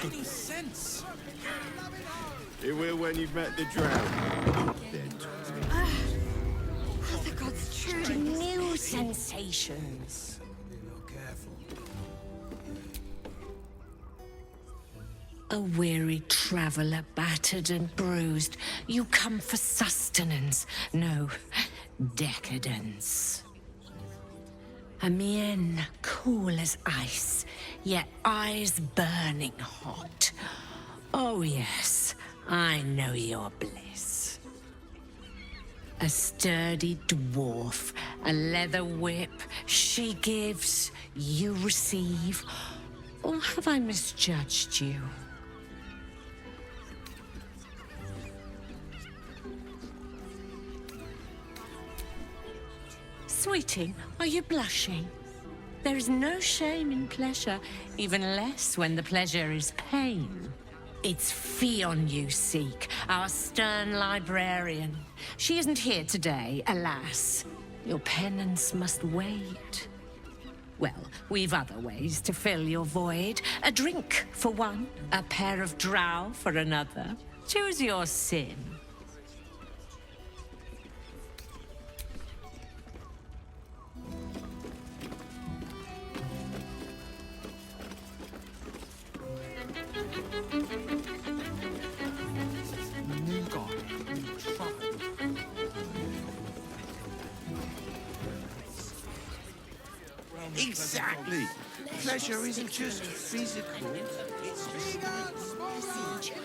any sense. It will when you've met the drought. The gods truly new sensations. A weary traveller, battered and bruised, you come for sustenance, no, decadence. A mien cool as ice, yet eyes burning hot. Oh yes, I know your bliss. A sturdy dwarf, a leather whip, she gives, you receive. Or have I misjudged you? Sweeting, are you blushing? There is no shame in pleasure, even less when the pleasure is pain. It's Fionn you seek, our stern librarian. She isn't here today, alas. Your penance must wait. Well, we've other ways to fill your void. A drink for one, a pair of drow for another. Choose your sin. Exactly. Pleasure isn't just physical.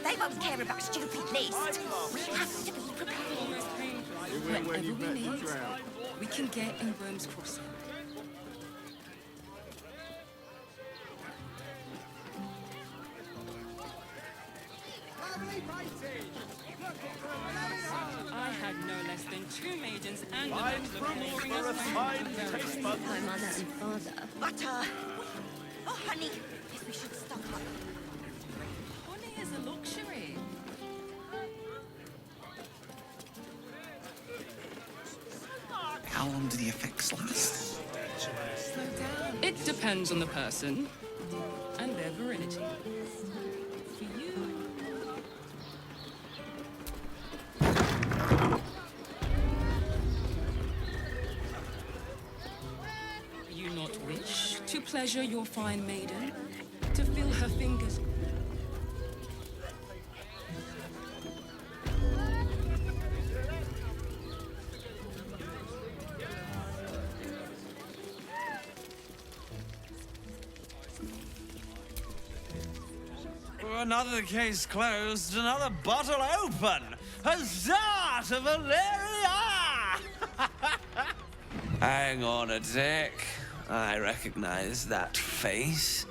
They won't care about stupid lists. We have to be prepared. When you've met the drought. We can get in Rome's Crossing. I had no less than 2 maidens and a bachelor pouring us wine. My mother and father. Butter. Oh, honey. Guess we should stock up. Honey is a luxury. How long do the effects last? It depends on the person and their virility. For you, you not wish to pleasure your fine maiden, to feel her fingers. Another case closed, another bottle open! Huzzah to Valeria! Hang on a tick. I recognize that face.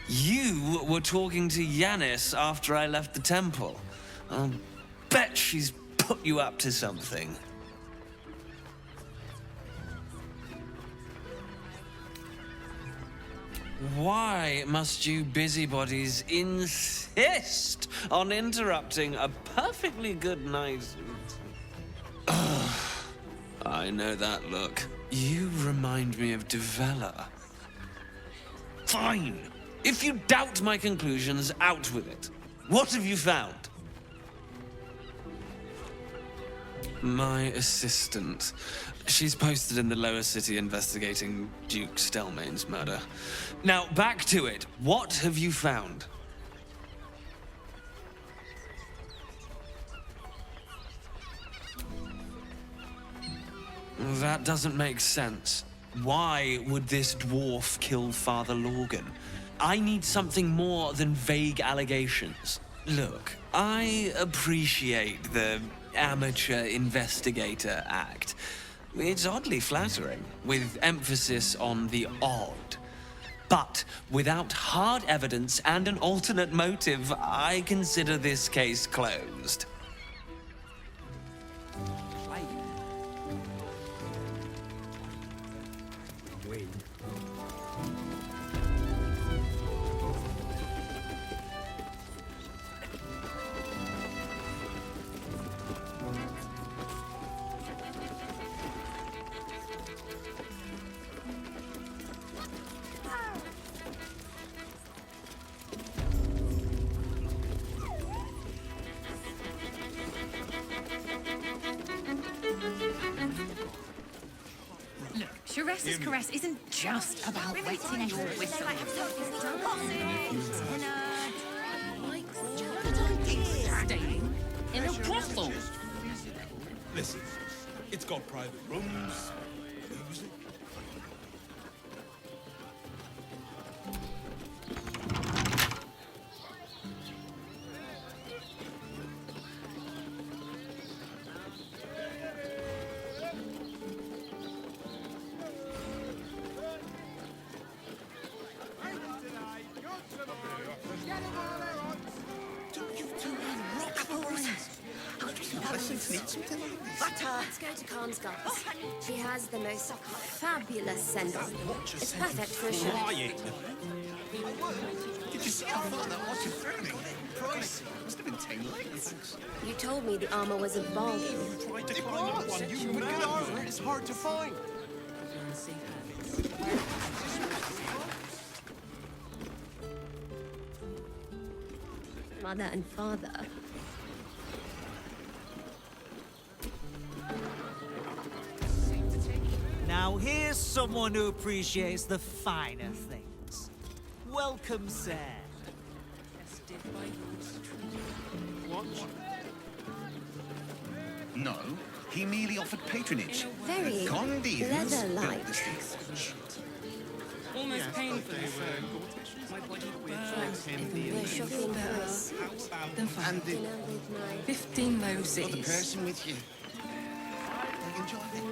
You were talking to Yanis after I left the temple. I'll bet she's put you up to something. Why must you busybodies insist on interrupting a perfectly good night? Ugh, I know that look. You remind me of Devella. Fine. If you doubt my conclusions, out with it. What have you found? My assistant. She's posted in the lower city investigating Duke Stelmane's murder. Now, back to it. What have you found? That doesn't make sense. Why would this dwarf kill Father Lorgan? I need something more than vague allegations. Look, I appreciate the amateur investigator act. It's oddly flattering, with emphasis on the odd. But without hard evidence and an alternate motive, I consider this case closed. Teresa's caress isn't just about wetting your whistle. Staying in a brothel. Listen, it's got private rooms, music. Let's go to Khan's guys. She has the most fabulous send-off. It's perfect for a show. Did you see how far that was? You're throwing? Pricey. Must have been 10 legs. You told me the armor was a bargain. Tried to climb up one. You couldn't get over it. It's hard to find. Mother and father. Now here's someone who appreciates the finer things. Welcome, Será. No, he merely offered patronage. Very leather-like. Almost painful. My body burns. We're shopping for a suit. Then fine. Dinner with my... 15 low Got the cities. person with you. Enjoy it.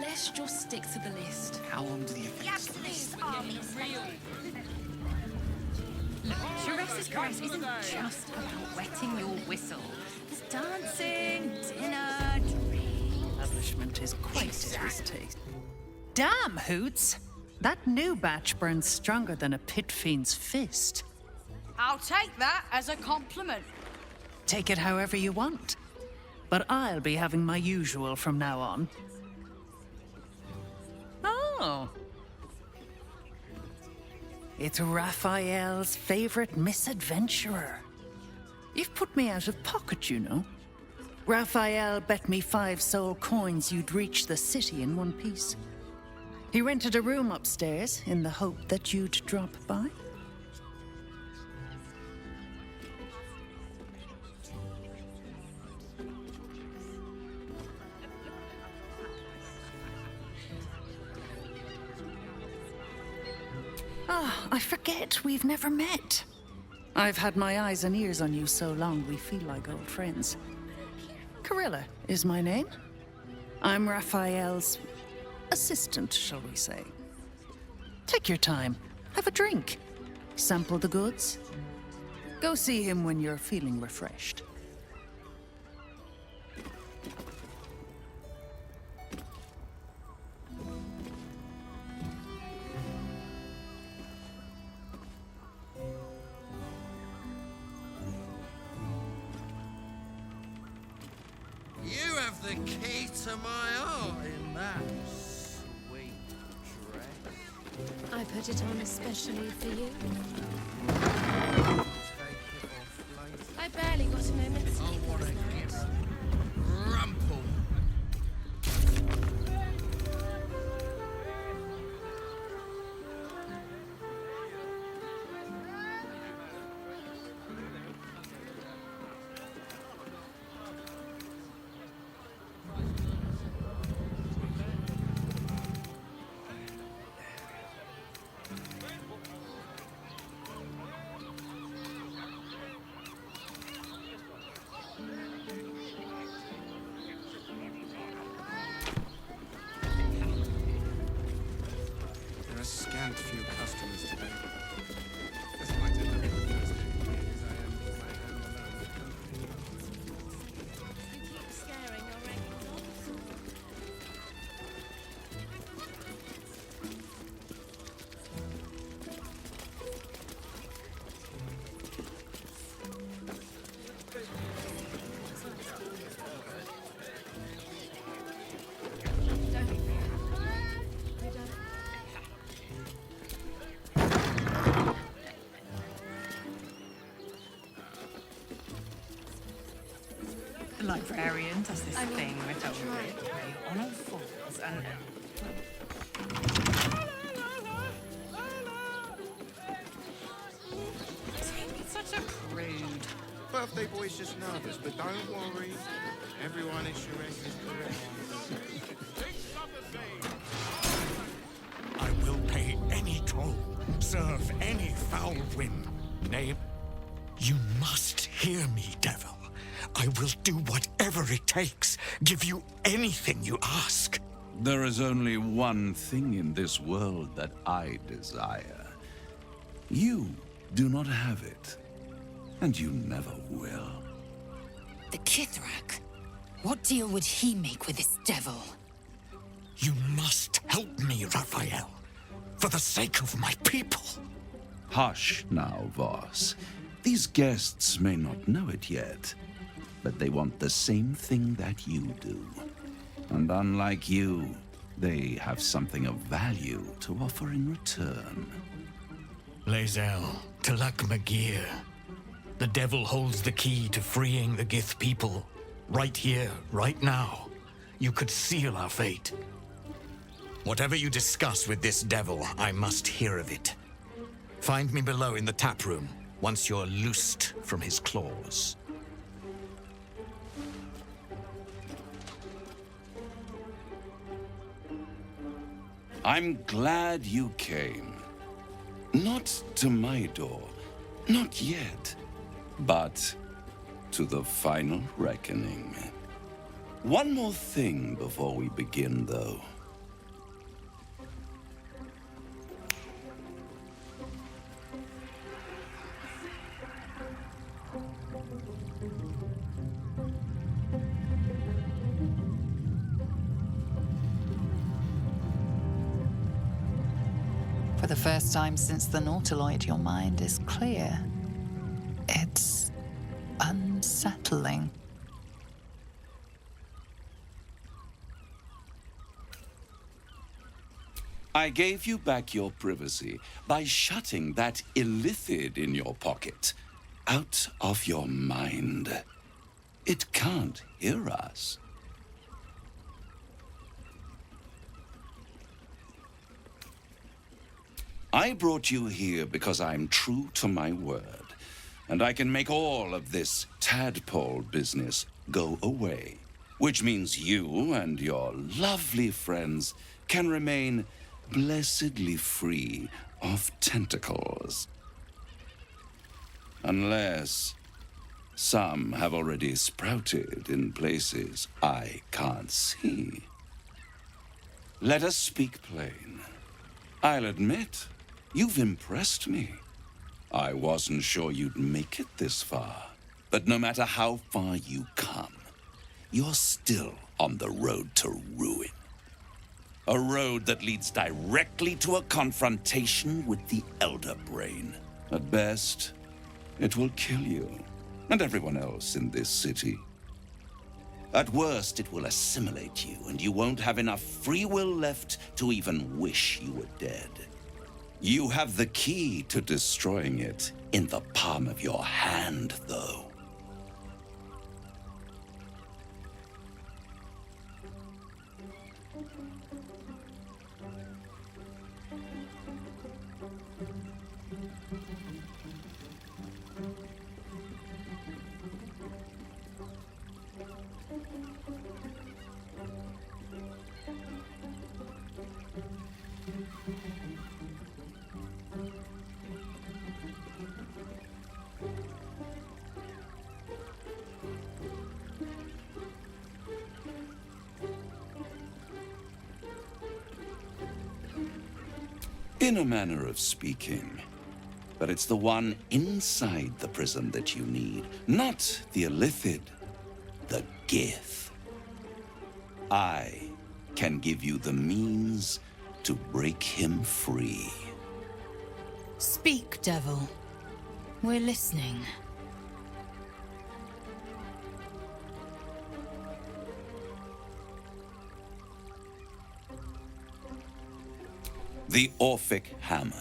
Let's just stick to the list. How long do the effects last? Look, Teresa's caress isn't just about wetting your whistle. There's dancing, dinner, drinks. Establishment is quite at his taste. Damn, Hoots! That new batch burns stronger than a pit fiend's fist. I'll take that as a compliment. Take it however you want. But I'll be having my usual from now on. Oh. It's Raphael's favorite misadventurer. You've put me out of pocket, you know. Raphael bet me 5 soul coins you'd reach the city in one piece. He rented a room upstairs in the hope that you'd drop by. Ah, I forget we've never met. I've had my eyes and ears on you so long we feel like old friends. Carilla is my name. I'm Raphael's assistant, shall we say. Take your time, have a drink, sample the goods. Go see him when you're feeling refreshed. You have the key to my heart in that sweet dress. I put it on especially for you. I barely got a moment's sleep last night. Rumple. There are scant few customers today. This might end up being the first day as I am with my hand alone. You keep scaring your regulars. librarian does this thing we're told with, where you're on all fours and... It's such a prude. Birthday boy's just nervous, but don't worry. Everyone is is correct. I will pay any toll, serve any foul whim. Nay, you must hear me, devil. I will do whatever it takes, give you anything you ask. There is only one thing in this world that I desire. You do not have it, and you never will. The Kithrak? What deal would he make with this devil? You must help me, Raphael, for the sake of my people. Hush now, Voss. These guests may not know it yet, but they want the same thing that you do. And unlike you, they have something of value to offer in return. Lae'zel, Talak Magir. The devil holds the key to freeing the Gith people. Right here, right now. You could seal our fate. Whatever you discuss with this devil, I must hear of it. Find me below in the tap room, once you're loosed from his claws. I'm glad you came. Not to my door, not yet, but to the final reckoning. One more thing before we begin, though. For the first time since the Nautiloid, your mind is clear. It's unsettling. I gave you back your privacy by shutting that illithid in your pocket out of your mind. It can't hear us. I brought you here because I'm true to my word, and I can make all of this tadpole business go away, which means you and your lovely friends can remain blessedly free of tentacles. Unless some have already sprouted in places I can't see. Let us speak plain. I'll admit, you've impressed me. I wasn't sure you'd make it this far. But no matter how far you come, you're still on the road to ruin. A road that leads directly to a confrontation with the Elder Brain. At best, it will kill you and everyone else in this city. At worst, it will assimilate you, and you won't have enough free will left to even wish you were dead. You have the key to destroying it in the palm of your hand, though. In a manner of speaking. But it's the one inside the prison that you need, not the illithid, the Gith. I can give you the means to break him free. Speak, devil. We're listening. The Orphic Hammer.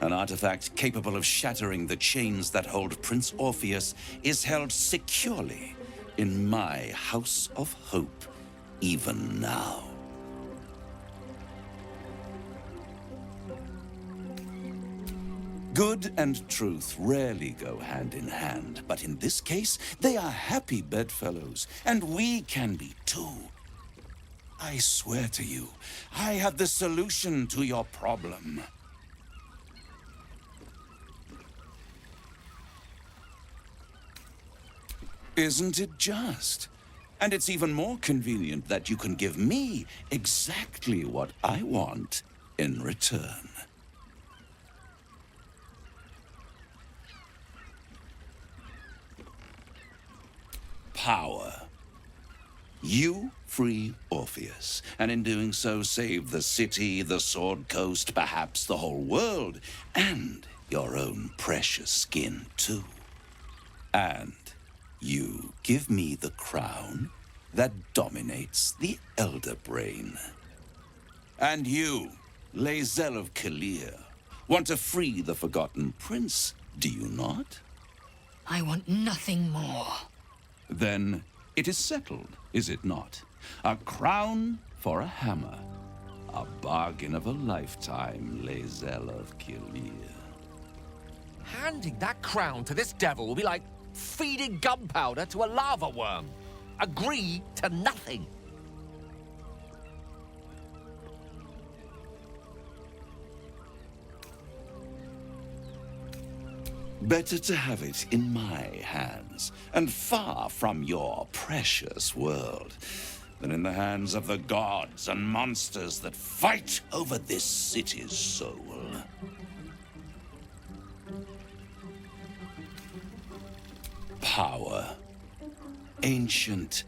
An artifact capable of shattering the chains that hold Prince Orpheus is held securely in my house of hope, even now. Good and truth rarely go hand in hand, but in this case, they are happy bedfellows, and we can be too. I swear to you, I have the solution to your problem. Isn't it just? And it's even more convenient that you can give me exactly what I want in return. Power. You free Orpheus, and in doing so save the city, the Sword Coast, perhaps the whole world, and your own precious skin too. And you give me the crown that dominates the Elder Brain. And you, Lae'zel of Kalir, want to free the Forgotten Prince, do you not? I want nothing more. Then it is settled, is it not? A crown for a hammer. A bargain of a lifetime, Lae'zel of Kalir. Handing that crown to this devil will be like feeding gunpowder to a lava worm. Agree to nothing. Better to have it in my hands, and far from your precious world, than in the hands of the gods and monsters that fight over this city's soul. Power. Ancient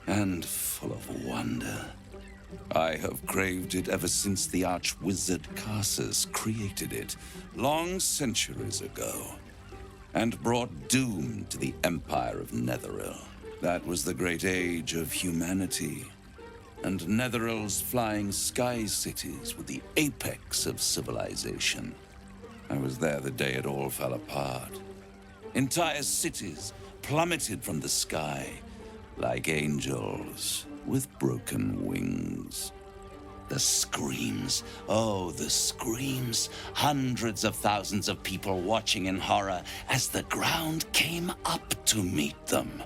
and full of wonder. I have craved it ever since the arch-wizard Karsus created it, long centuries ago, and brought doom to the Empire of Netheril. That was the great age of humanity, and Netheril's flying sky cities were the apex of civilization. I was there the day it all fell apart. Entire cities plummeted from the sky like angels with broken wings. The screams, oh, the screams. Hundreds of thousands of people watching in horror as the ground came up to meet them.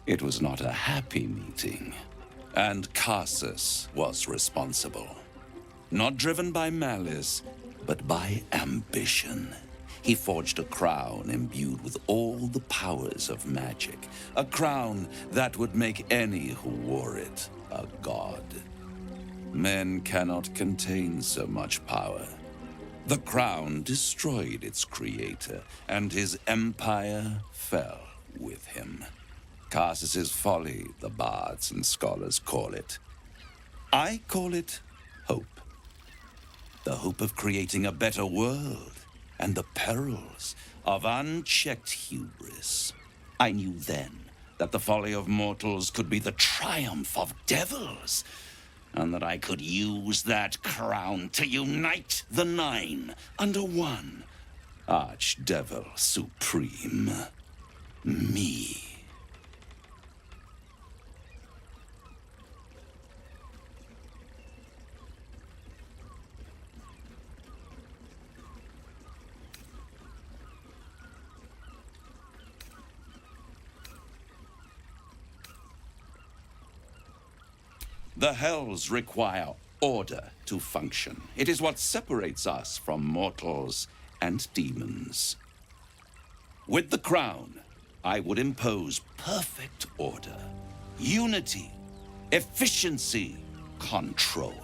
It was not a happy meeting, and Karsus was responsible. Not driven by malice, but by ambition. He forged a crown imbued with all the powers of magic. A crown that would make any who wore it a god. Men cannot contain so much power. The crown destroyed its creator, and his empire fell with him. Karsus's folly, the bards and scholars call it. I call it hope. The hope of creating a better world, and the perils of unchecked hubris. I knew then that the folly of mortals could be the triumph of devils, and that I could use that crown to unite the Nine under one Archdevil Supreme. Me. The Hells require order to function. It is what separates us from mortals and demons. With the crown, I would impose perfect order, unity, efficiency, control.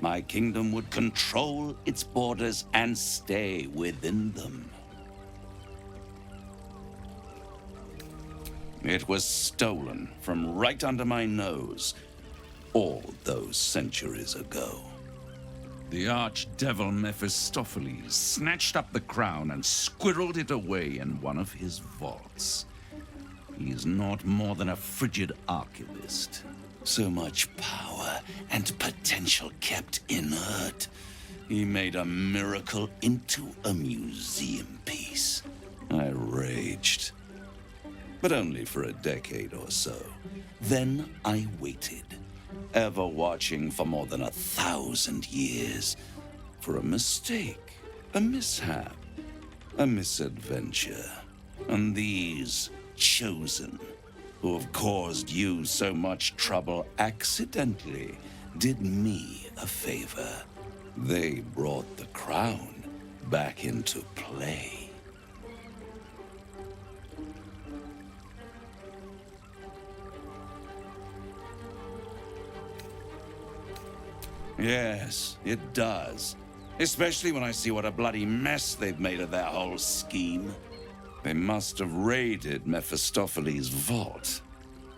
My kingdom would control its borders and stay within them. It was stolen from right under my nose all those centuries ago. The archdevil Mephistopheles snatched up the crown and squirreled it away in one of his vaults. He is not more than a frigid archivist. So much power and potential kept inert. He made a miracle into a museum piece. I raged. But only for a decade or so. Then I waited, ever watching for more than 1,000 years, for a mistake, a mishap, a misadventure. And these chosen, who have caused you so much trouble accidentally, did me a favor. They brought the crown back into play. Yes, it does. Especially when I see what a bloody mess they've made of their whole scheme. They must have raided Mephistopheles' vault.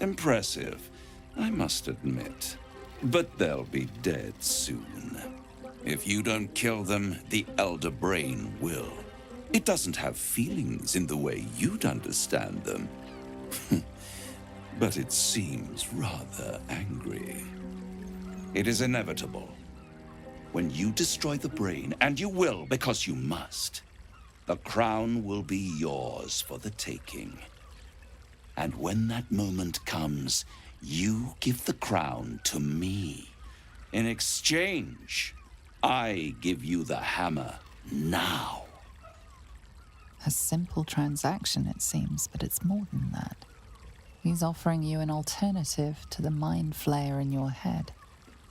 Impressive, I must admit. But they'll be dead soon. If you don't kill them, the Elder Brain will. It doesn't have feelings in the way you'd understand them. But it seems rather angry. It is inevitable. When you destroy the brain, and you will because you must, the crown will be yours for the taking. And when that moment comes, you give the crown to me. In exchange, I give you the hammer now. A simple transaction, it seems, but it's more than that. He's offering you an alternative to the mind flayer in your head.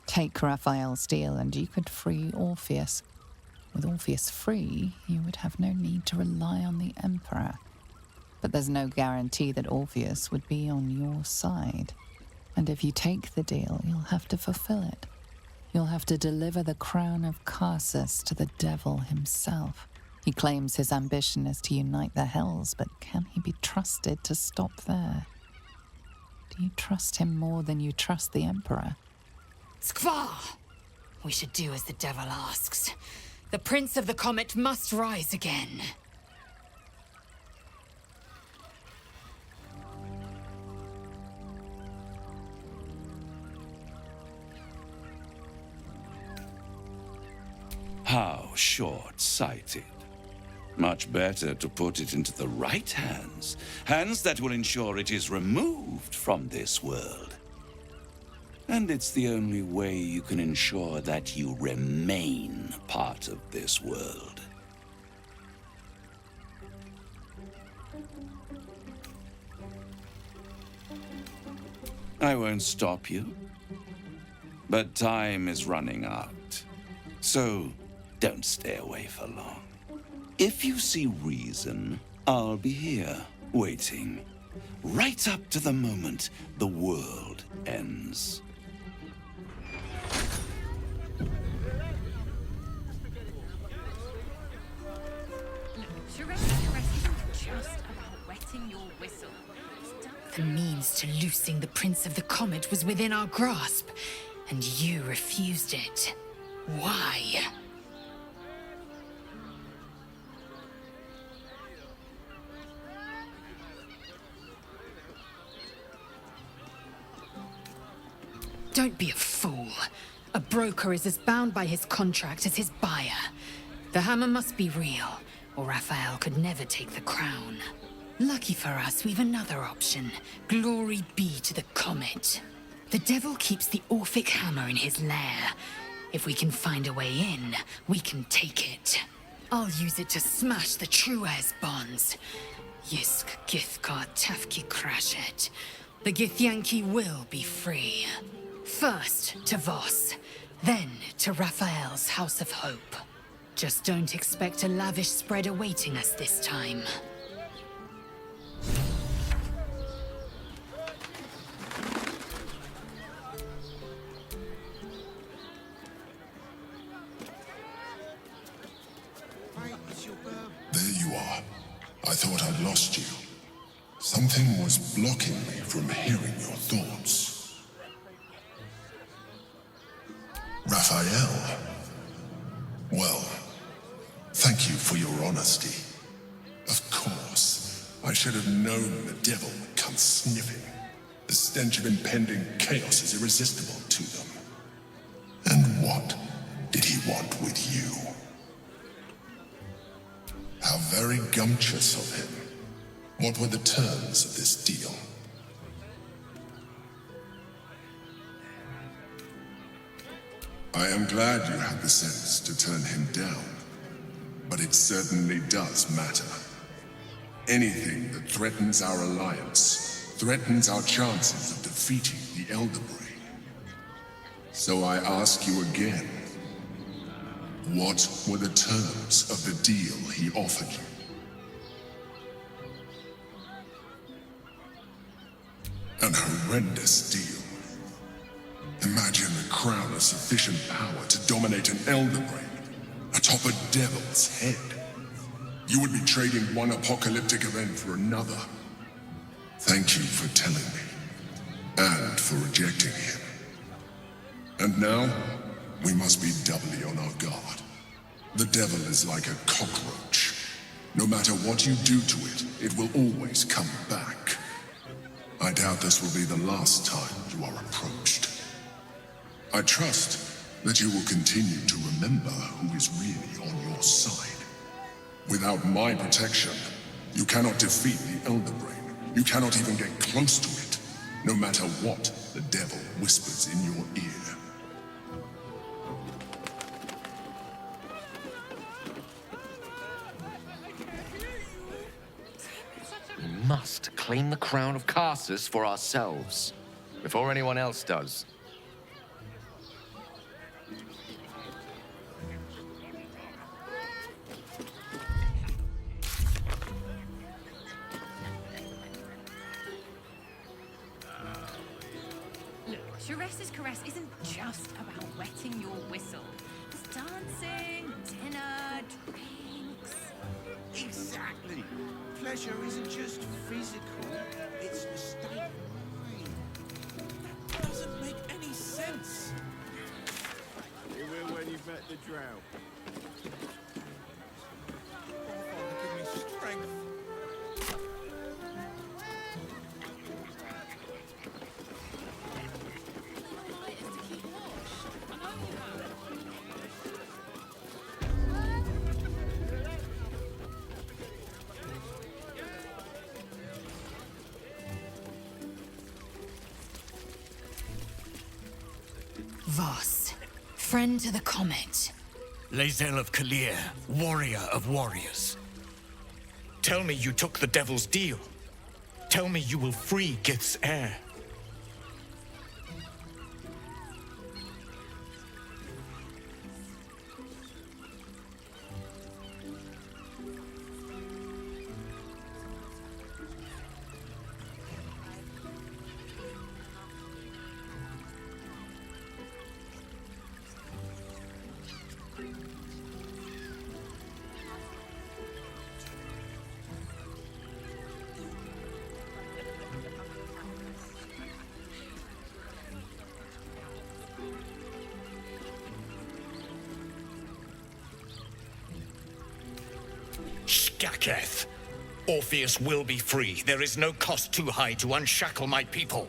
Take Raphael's deal and you could free Orpheus. With Orpheus free, you would have no need to rely on the Emperor. But there's no guarantee that Orpheus would be on your side. And if you take the deal, you'll have to fulfill it. You'll have to deliver the crown of Carsus to the devil himself. He claims his ambition is to unite the hells, but can he be trusted to stop there? Do you trust him more than you trust the Emperor? Skvar! We should do as the devil asks. The Prince of the Comet must rise again. How short-sighted. Much better to put it into the right hands. Hands that will ensure it is removed from this world. And it's the only way you can ensure that you remain part of this world. I won't stop you. But time is running out. So don't stay away for long. If you see reason, I'll be here, waiting. Right up to the moment the world ends. Charade isn't just about wetting your whistle. The means to loosing the Prince of the Comet was within our grasp, and you refused it. Why? Don't be a fool. A broker is as bound by his contract as his buyer. The hammer must be real, or Raphael could never take the crown. Lucky for us, we've another option. Glory be to the comet. The devil keeps the Orphic hammer in his lair. If we can find a way in, we can take it. I'll use it to smash the true heirs' bonds. Yisk Githkar Tafki Crashet. The Githyanki will be free. First to Voss, then to Raphael's House of Hope. Just don't expect a lavish spread awaiting us this time. There you are. I thought I'd lost you. Something was blocking me from hearing your thoughts. Raphael. Well, thank you for your honesty. Of course, I should have known the devil would come sniffing. The stench of impending chaos is irresistible to them. And what did he want with you? How Very gumptious of him. What were the terms of this deal? I am glad you had the sense to turn him down, but it certainly does matter. Anything that threatens our alliance threatens our chances of defeating the Elder Brain. So I ask you again, what were the terms of the deal he offered you? An horrendous deal. Imagine a crown of sufficient power to dominate an Elder Brain atop a devil's head. You would be trading one apocalyptic event for another. Thank you for telling me, and for rejecting him. And now, we must be doubly on our guard. The devil is like a cockroach. No matter what you do to it, it will always come back. I doubt this will be the last time you are approached. I trust that you will continue to remember who is really on your side. Without my protection, you cannot defeat the Elder Brain. You cannot even get close to it, no matter what the devil whispers in your ear. We must claim the crown of Karsus for ourselves, before anyone else does. There's caress isn't just about wetting your whistle. There's dancing, dinner, drinks. Exactly. Pleasure isn't just physical, it's a state of mind. That doesn't make any sense. You will when you've met the drought. Oh, give me strength. Voss, friend to the comet. Lae'zel of Kalir, warrior of warriors. Tell me you took the devil's deal. Tell me you will free Gith's heir. Skaketh! Orpheus will be free. There is no cost too high to unshackle my people.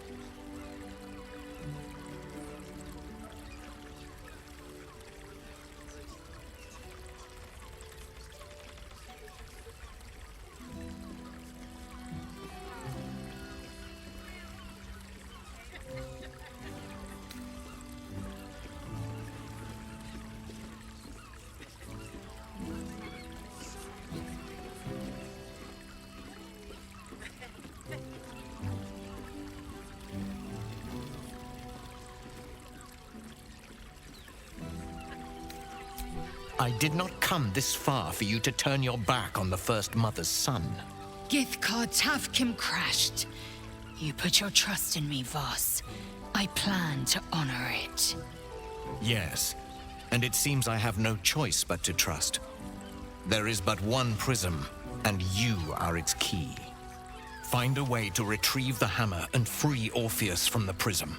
I did not come this far for you to turn your back on the First Mother's son. Githkar Tavkim crashed. You put your trust in me, Voss. I plan to honor it. Yes, and it seems I have no choice but to trust. There is but one prism, and you are its key. Find a way to retrieve the hammer and free Orpheus from the prism.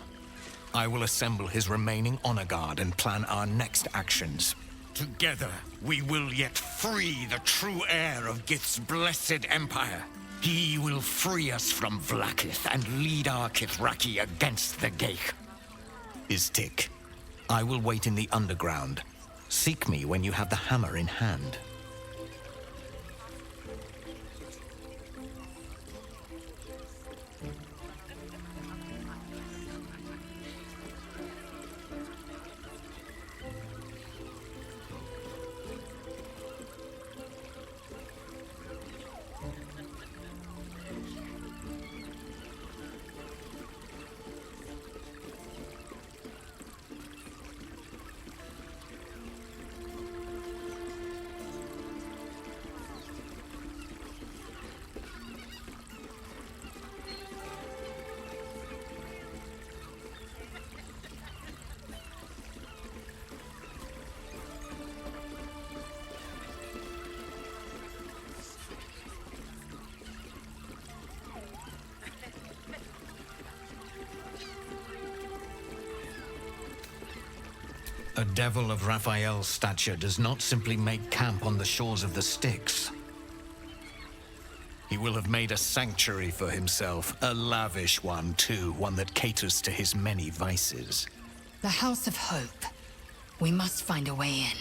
I will assemble his remaining honor guard and plan our next actions. Together, we will yet free the true heir of Gith's blessed empire. He will free us from Vlaakith and lead our Kithraki against the Geich. Istik, I will wait in the underground. Seek me when you have the hammer in hand. A devil of Raphael's stature does not simply make camp on the shores of the Styx. He will have made a sanctuary for himself, a lavish one too, one that caters to his many vices. The House of Hope. We must find a way in.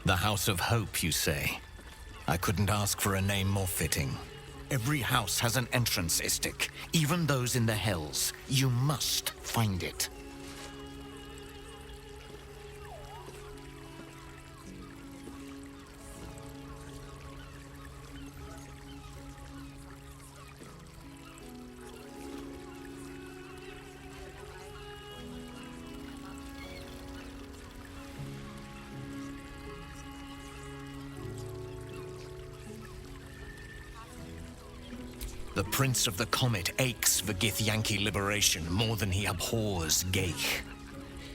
The House of Hope, you say? I couldn't ask for a name more fitting. Every house has an entrance, Istik, even those in the Hells. You must find it. The Prince of the Comet aches for Githyanki liberation more than he abhors Geich.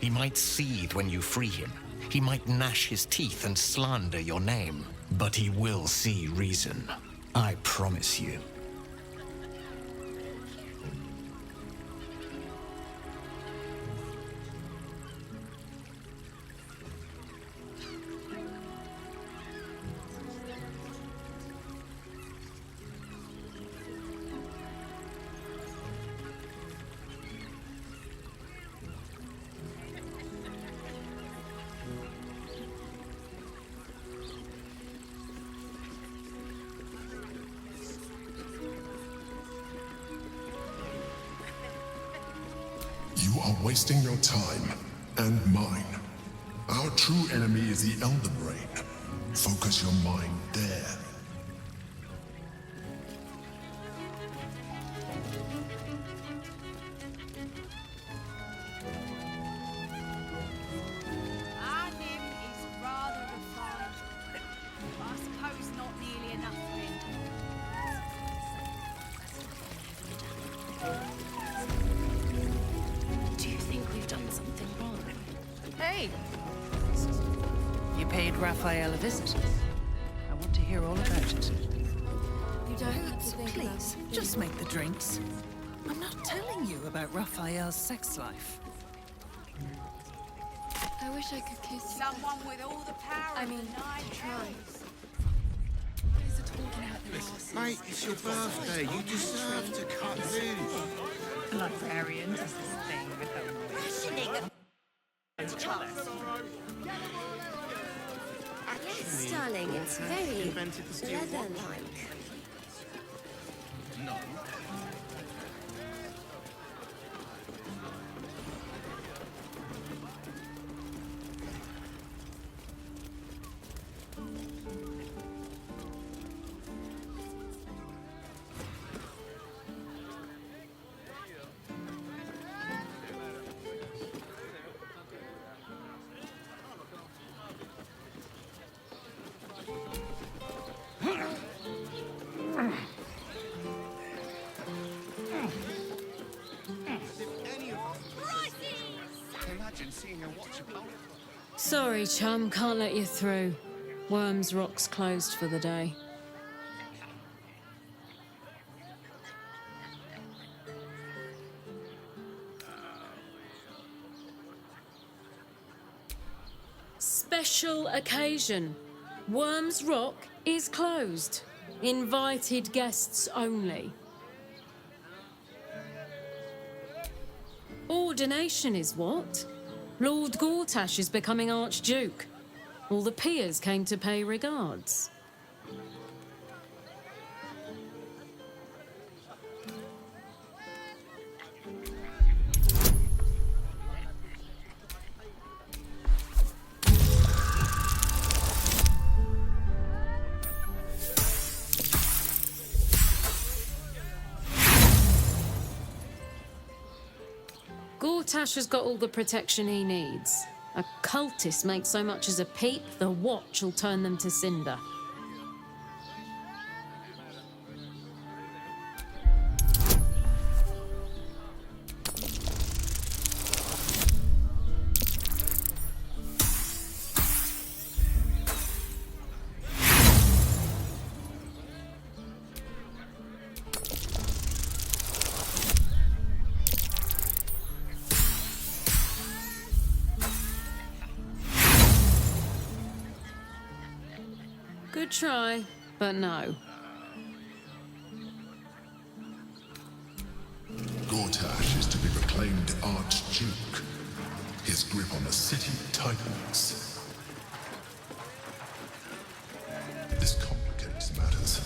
He might seethe when you free him. He might gnash his teeth and slander your name. But he will see reason. I promise you. You are wasting your time, and mine. Our true enemy is the Elder Brain. Focus your mind there. Our name is rather refined, but I suppose not nearly enough for him. Do you think we've done something wrong? Hey! You paid Raphael a visit. I want to hear all about it. You don't have to think Please, about just make the drinks. I'm not telling you about Raphael's sex life. I wish I could kiss you. Someone with all the power I mean, of the nine to try. hells. Mate, it's your birthday. You deserve to cut loose. Librarians is this thing with them rationing. Yes, darling, it's very leather-like. No. Sorry, chum, can't let you through. Worms Rock's closed for the day. Special occasion. Worms Rock is closed. Invited guests only. Ordination is what? Lord Gortash is becoming Archduke. All the peers came to pay regards. Gortash has got all the protection he needs. A cultist makes so much as a peep, the watch will turn them to cinder. Good try, but no. Gortash is to be proclaimed Archduke. His grip on the city tightens. This complicates matters.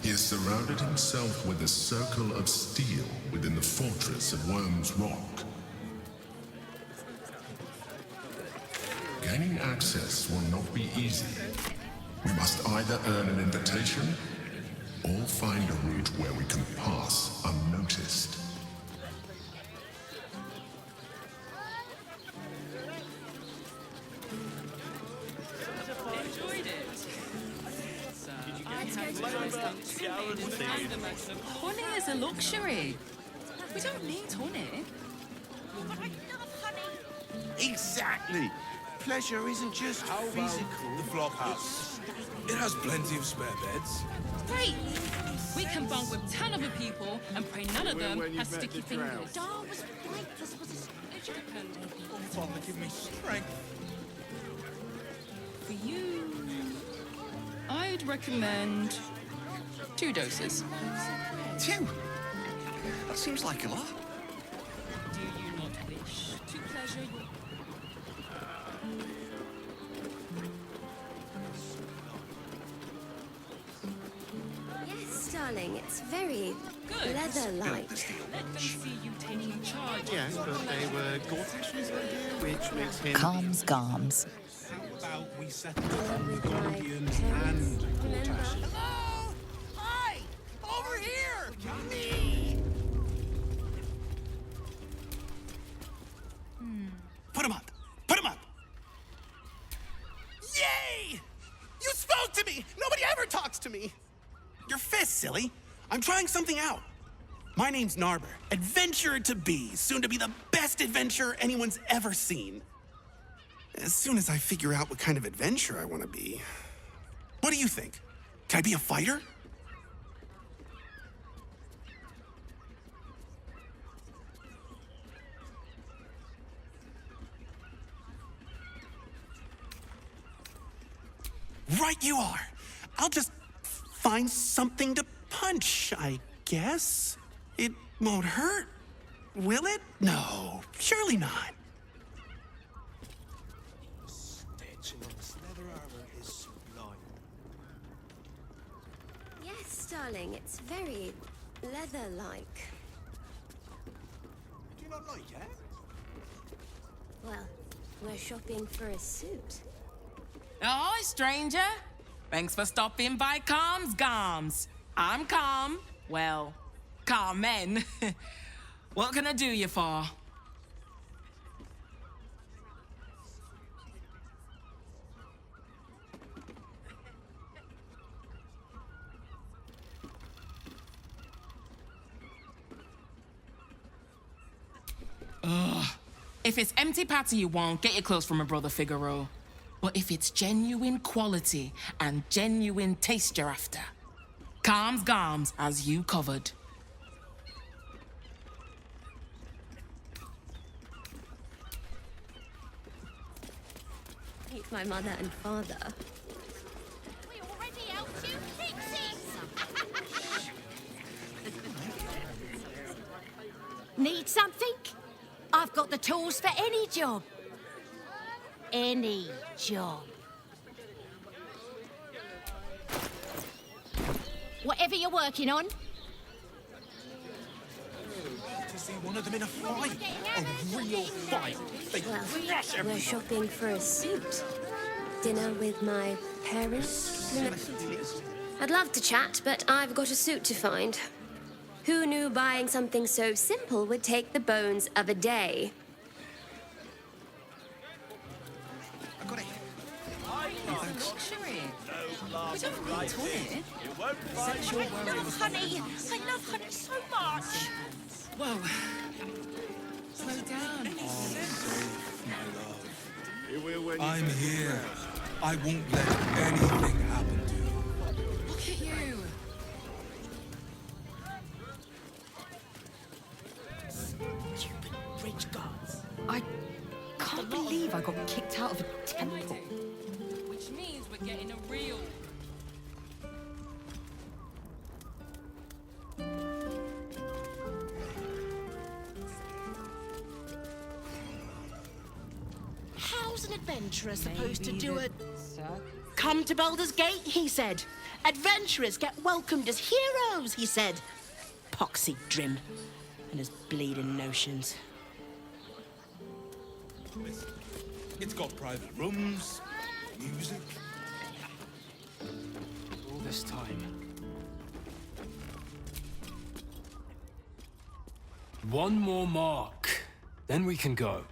He has surrounded himself with a circle of steel within the fortress of Worm's Rock. Gaining access will not be easy. We must either earn an invitation or find a route where we can pass unnoticed. Honey is a luxury. We don't need honey. Exactly. Pleasure isn't just physical. The flop house. It has plenty of spare beds. Great! We can bunk with 10 other people and pray none of them has sticky fingers. Dar was right. This was Oh, Father, give me strength. For you, I'd recommend 2 doses. 2? That seems like a lot. Do you not wish to pleasure your... Yes, darling, it's very leather-like. Let them see you taking charge. Yes, but they were Gortash's idea, which makes him... Calms Garms. How about we settle down with Guardians and Gortash? Hello? Hi! Over here! Me! Put him up! Put him up! Yay! You spoke to me! Nobody ever talks to me! Your fist, silly. I'm trying something out. My name's Narber, adventurer to be, soon to be the best adventurer anyone's ever seen. As soon as I figure out what kind of adventurer I want to be. What do you think? Can I be a fighter? Right you are. I'll just find something to punch, I guess. It won't hurt, will it? No, surely not. Stitching on this leather armor is sublime. Yes, darling, it's very leather-like. Do you not like it? Well, we're shopping for a suit. Ahoy, stranger. Thanks for stopping by Calm's Garms. I'm Calm. Well, Carmen. What can I do you for? Ugh. If it's empty patty you want, get your clothes from my brother Figaro. But if it's genuine quality and genuine taste you're after, Calm's Garms has you covered. Meet my mother and father. We already out 2 pixies! Need something? I've got the tools for any job. Any job. Whatever you're working on. To see one of them in a fight. A real fight. They crush We're everyone. shopping for a suit. Dinner with my parents. I'd love to chat, but I've got a suit to find. Who knew buying something so simple would take the bones of a day? I got it. Luxury. We don't need honey. Sexual I love honey! I love honey so much! Whoa. Slow down. I'm here. I won't let anything happen to you. Look at you. Stupid rich guards. I can't believe I got kicked out of a temple. Which means we're getting a real adventurer supposed to do a... Come to Baldur's Gate, he said. Adventurers get welcomed as heroes, he said. Poxy Drim and his bleeding notions. It's got private rooms, music. All this time. One more mark, then we can go.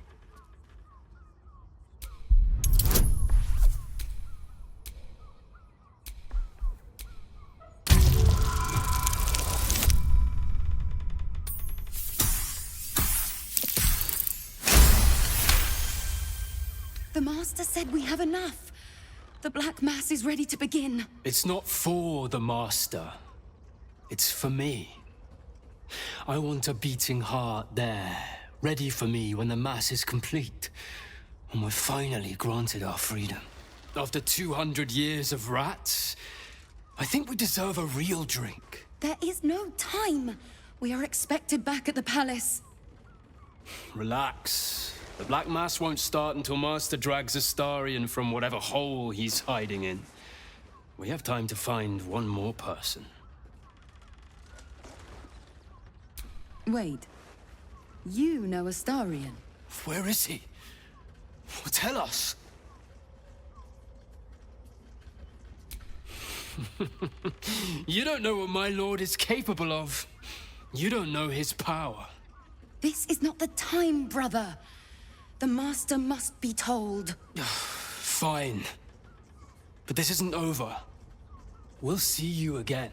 The Master said we have enough. The Black Mass is ready to begin. It's not for the Master. It's for me. I want a beating heart there, ready for me when the Mass is complete. And we're finally granted our freedom. After 200 years of rats, I think we deserve a real drink. There is no time. We are expected back at the palace. Relax. The Black Mass won't start until Master drags Astarion from whatever hole he's hiding in. We have time to find one more person. Wait. You know Astarion? Where is he? Well, tell us. You don't know what my lord is capable of. You don't know his power. This is not the time, brother. The Master must be told. Fine. But this isn't over. We'll see you again.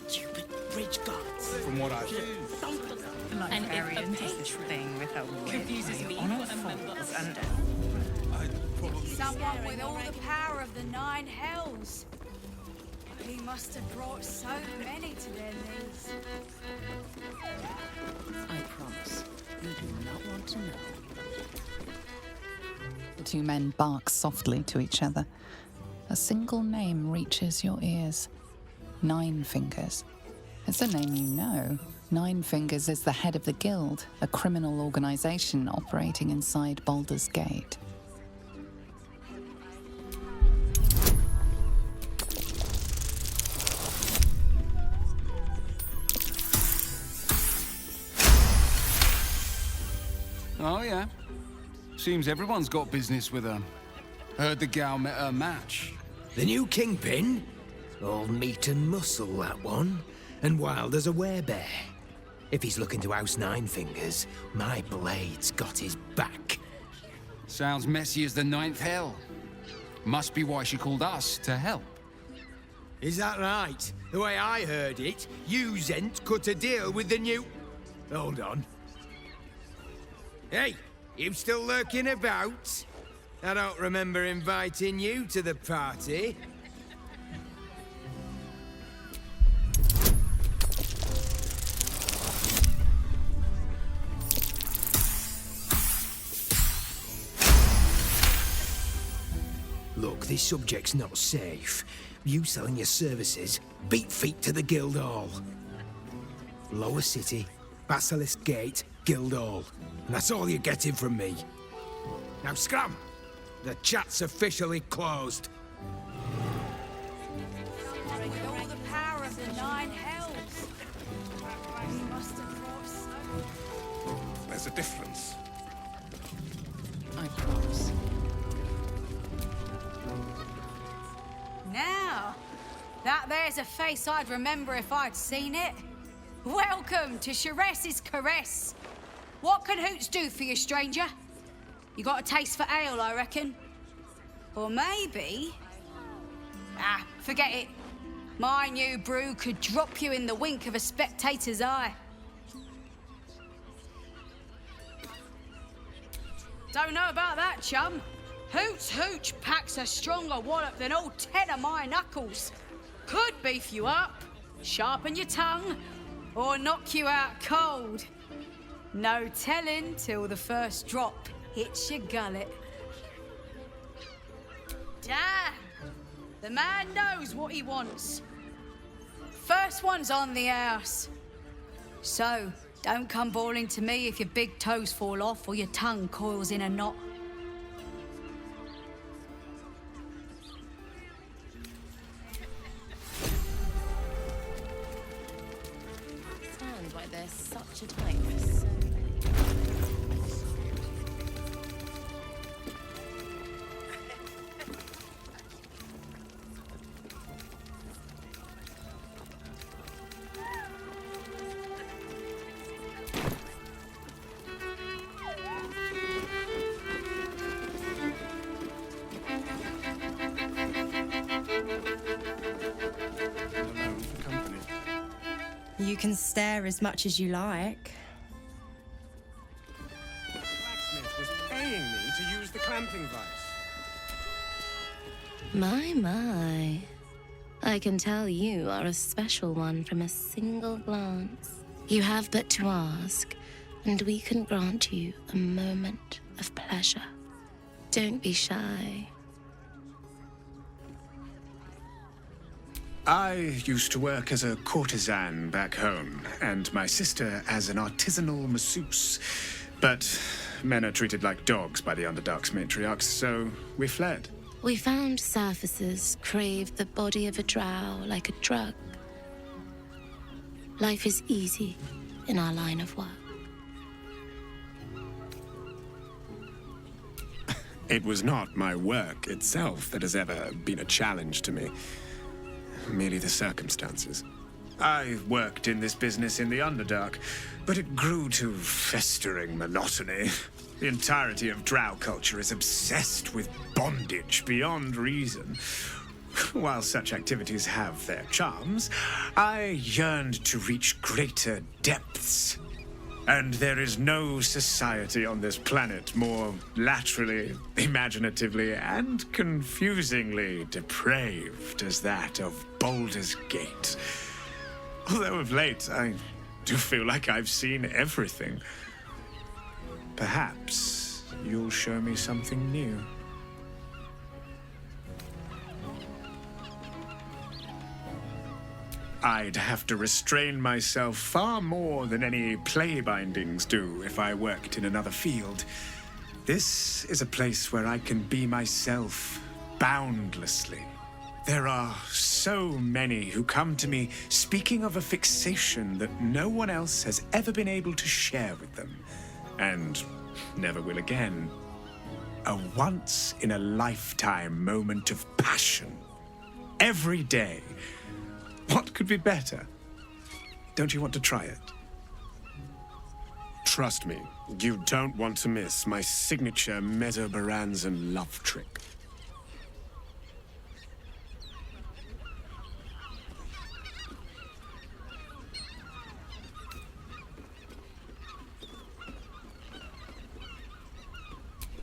Stupid bridge guards. From what I've And if a thing with a confuses me what a member is under. Someone with all the power of the 9 hells. He must have brought so many to their knees. I promise, you do not want to know. The two men bark softly to each other. A single name reaches your ears. 9 Fingers. It's a name you know. 9 Fingers is the head of the Guild, a criminal organization operating inside Baldur's Gate. Oh, yeah. Seems everyone's got business with her. Heard the gal met her match. The new kingpin? All meat and muscle, that one. And wild as a werebear. If he's looking to oust 9 Fingers, my blade's got his back. Sounds messy as the 9th hell. Must be why she called us to help. Is that right? The way I heard it, you Zent cut a deal with the new... Hold on. Hey, you still lurking about? I don't remember inviting you to the party. Look, this subject's not safe. You selling your services, beat feet to the Guildhall. Lower City, Basilisk Gate, Guildhall. And that's all you're getting from me. Now scram! The chat's officially closed. With all the power of the 9 hells. He must have brought so... There's a difference. I promise. Now, that there's a face I'd remember if I'd seen it. Welcome to Sharess's Caress. What can Hoots do for you, stranger? You got a taste for ale, I reckon? Or maybe... Ah, forget it. My new brew could drop you in the wink of a spectator's eye. Don't know about that, chum. Hoots Hooch packs a stronger wallop than all 10 of my knuckles. Could beef you up, sharpen your tongue, or knock you out cold. No telling till the first drop hits your gullet. Damn! The man knows what he wants. First one's on the house. So, don't come bawling to me if your big toes fall off or your tongue coils in a knot. Understand why there's such a type for so many. You can stare as much as you like. The blacksmith was paying me to use the clamping vice. My. I can tell you are a special one from a single glance. You have but to ask, and we can grant you a moment of pleasure. Don't be shy. I used to work as a courtesan back home, and my sister as an artisanal masseuse. But men are treated like dogs by the Underdark's matriarchs, so we fled. We found surfacers craved the body of a drow like a drug. Life is easy in our line of work. It was not my work itself that has ever been a challenge to me. Merely the circumstances. I worked in this business in the Underdark, but it grew to festering monotony. The entirety of drow culture is obsessed with bondage beyond reason. While such activities have their charms, I yearned to reach greater depths. And there is no society on this planet more laterally, imaginatively, and confusingly depraved as that of Baldur's Gate. Although of late, I do feel like I've seen everything. Perhaps you'll show me something new. I'd have to restrain myself far more than any play bindings do if I worked in another field. This is a place where I can be myself boundlessly. There are so many who come to me speaking of a fixation that no one else has ever been able to share with them, and never will again. A once-in-a-lifetime moment of passion. Every day. What could be better? Don't you want to try it? Trust me, you don't want to miss my signature Mesobaranzan love trick.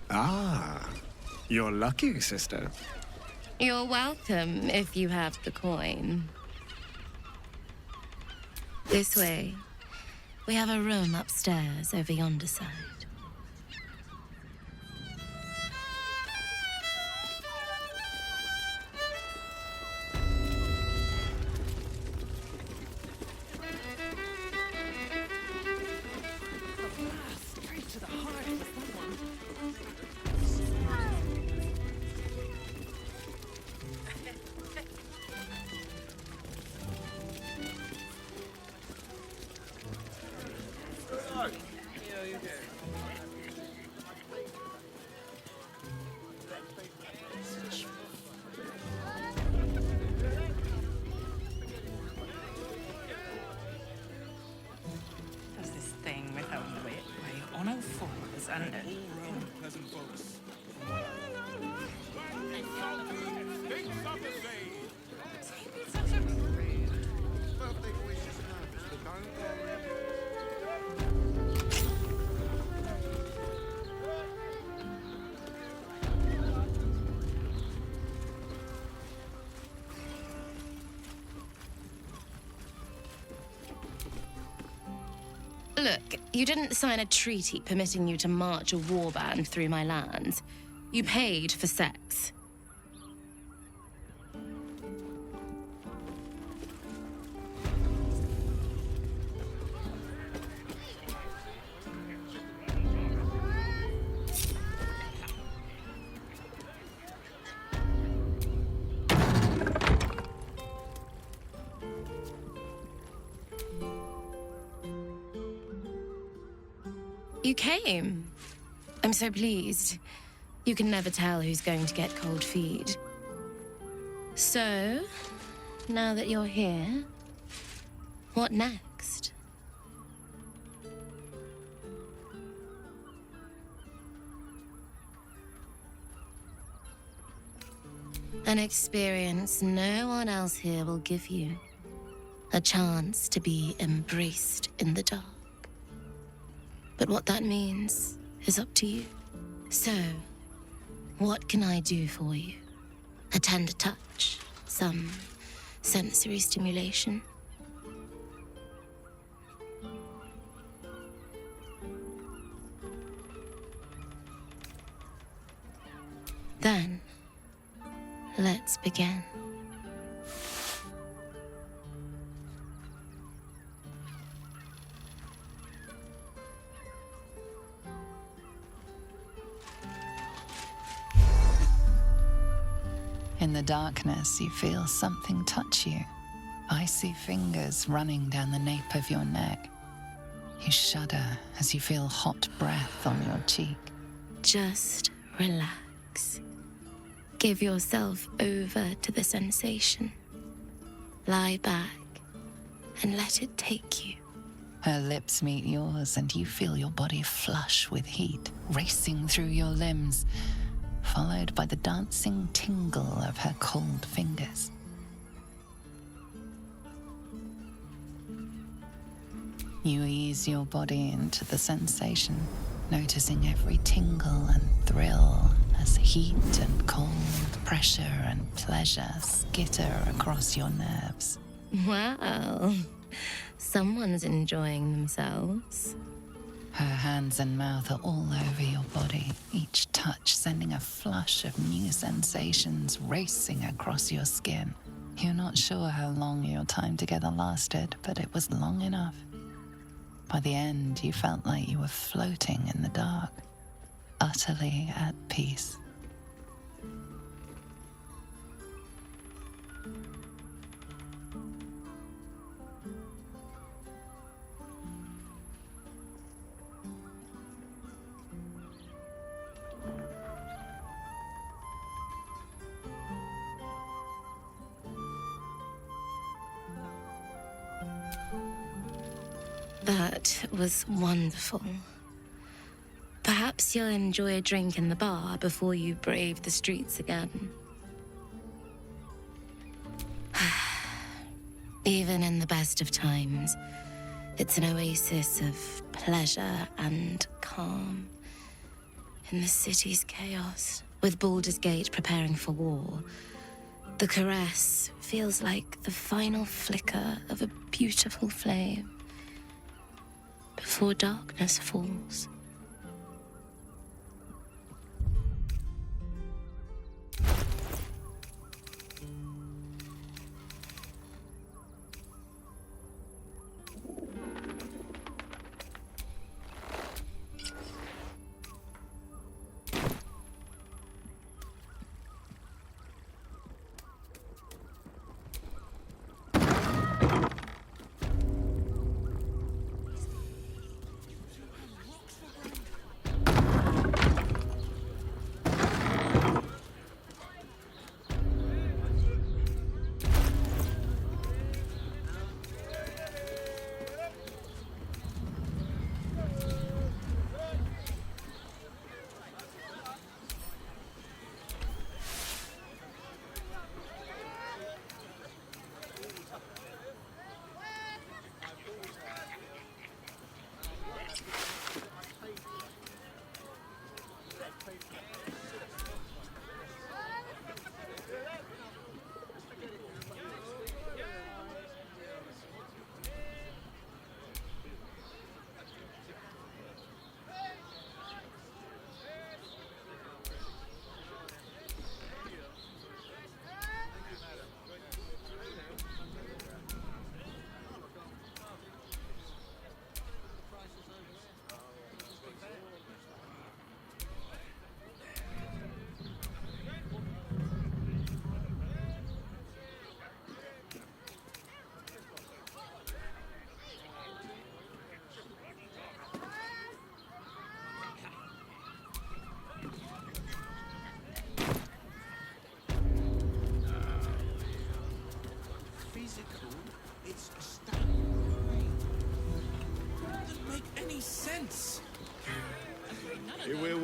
Ah, you're lucky, sister. You're welcome if you have the coin. This way. We have a room upstairs over yonder side. Straight to the heart was that one. Does this thing with her wit weigh on all fours and... Pleasant folks. Look, you didn't sign a treaty permitting you to march a warband through my lands. You paid for sex. You came. I'm so pleased. You can never tell who's going to get cold feet. So, now that you're here, what next? An experience no one else here will give you. A chance to be embraced in the dark. But what that means is up to you. So, what can I do for you? A tender touch? Some sensory stimulation? Then, let's begin. In the darkness, you feel something touch you. Icy fingers running down the nape of your neck. You shudder as you feel hot breath on your cheek. Just relax. Give yourself over to the sensation. Lie back and let it take you. Her lips meet yours and you feel your body flush with heat, racing through your limbs, followed by the dancing tingle of her cold fingers. You ease your body into the sensation, noticing every tingle and thrill as heat and cold, pressure and pleasure skitter across your nerves. Wow, someone's enjoying themselves. Her hands and mouth are all over your body, each touch sending a flush of new sensations racing across your skin. You're not sure how long your time together lasted, but it was long enough. By the end, you felt like you were floating in the dark, utterly at peace. That was wonderful. Perhaps you'll enjoy a drink in the bar before you brave the streets again. Even in the best of times, it's an oasis of pleasure and calm. In the city's chaos, with Baldur's Gate preparing for war, the caress feels like the final flicker of a beautiful flame before darkness falls.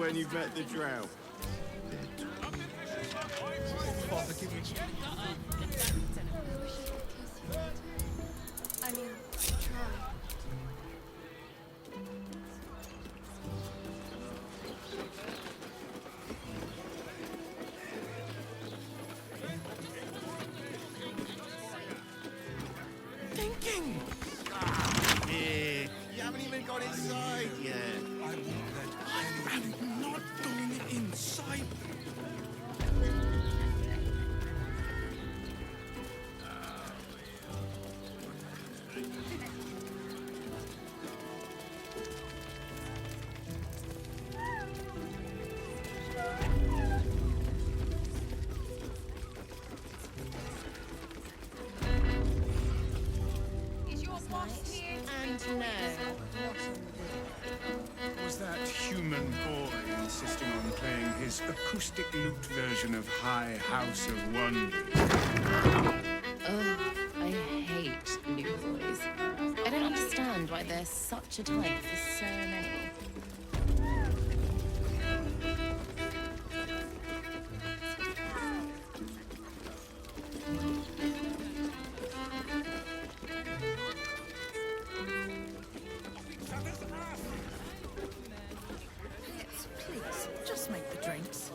when you've met the drought. Father, give me... I mean, try. Thinking! Yeah, you haven't even got inside yet. I won't let anything. I'm not going inside. Is your boss here? And no. Was that human boy insisting on playing his acoustic lute version of High House of Wonders? Oh, I hate new boys. I don't understand why there's such a type for so many. Please, just make the drinks.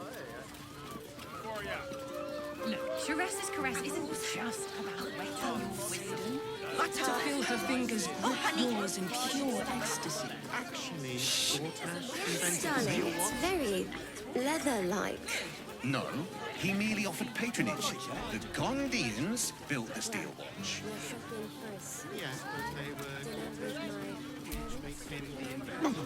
Look, Cherese's caress isn't just about wetting your whistle. To feel her fingers grip yours in pure ecstasy. Actually, Darling, it's very leather-like. No, he merely offered patronage. The Gondians built the steel watch. We're shopping first. Yes, but they were Dinner with my parents. each make penny the investment.